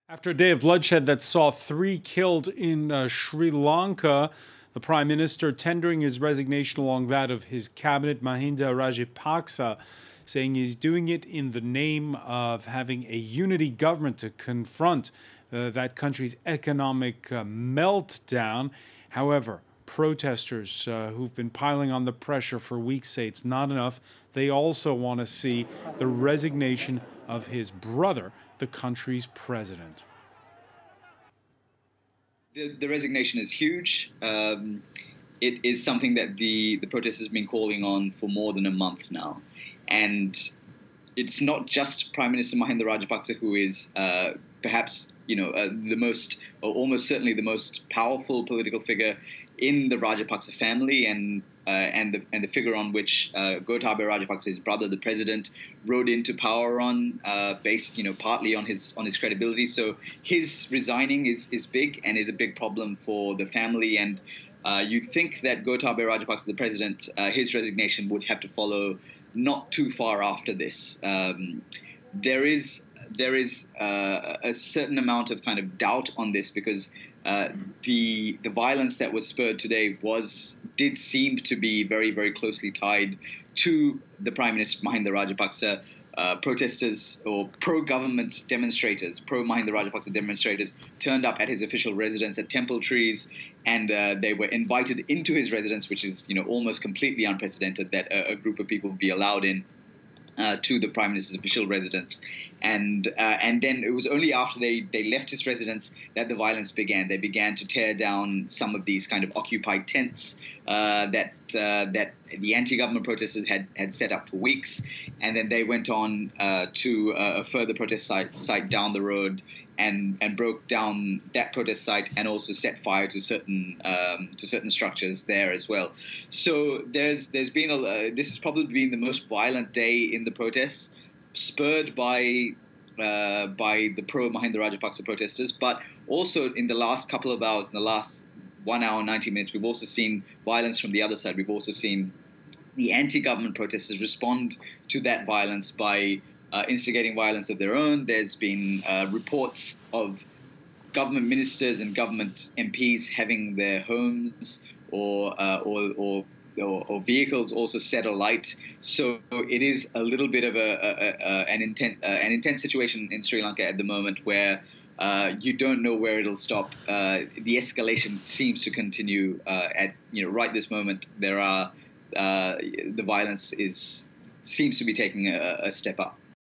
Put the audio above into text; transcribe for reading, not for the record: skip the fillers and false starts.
After a day of bloodshed that saw 3 killed in Sri Lanka, the Prime Minister tendering his resignation along that of his cabinet, Mahinda Rajapaksa, saying he's doing it in the name of having a unity government to confront that country's economic meltdown. However, protesters who've been piling on the pressure for weeks say it's not enough. They also want to see the resignation of his brother, the country's president. The resignation is huge. It is something that the protesters have been calling on for more than a month now. And it's not just Prime Minister Mahinda Rajapaksa who is perhaps the most, or almost certainly the most powerful political figure in the Rajapaksa family, and the figure on which Gotabaya Rajapaksa, his brother, the president, rode into power on, based partly on his credibility. So his resigning is big and is a big problem for the family. And you'd think that Gotabaya Rajapaksa, the president, his resignation would have to follow not too far after this. There is a certain amount of kind of doubt on this because the violence that was spurred today did seem to be very, very closely tied to the Prime Minister Mahinda Rajapaksa. Protesters or pro-government demonstrators, pro-Mahinda Rajapaksa demonstrators, turned up at his official residence at Temple Trees, and they were invited into his residence, which is almost completely unprecedented that a group of people would be allowed in to the Prime Minister's official residence. And then it was only after they left his residence that the violence began. They began to tear down some of these kind of occupied tents that the anti-government protesters had set up for weeks. And then they went on to a further protest site down the road and broke down that protest site and also set fire to certain structures there as well. So there's been this has probably been the most violent day in the protests, spurred by the pro-Mahinda Rajapaksa protesters, but also in the last couple of hours, in the last 1 hour and 90 minutes, we've also seen violence from the other side. We've also seen the anti-government protesters respond to that violence by instigating violence of their own. There's been reports of government ministers and government MPs having their homes or vehicles also set alight. So it is a little bit of an intense situation in Sri Lanka at the moment, where you don't know where it'll stop. The escalation seems to continue. At right this moment, the violence seems to be taking a step up.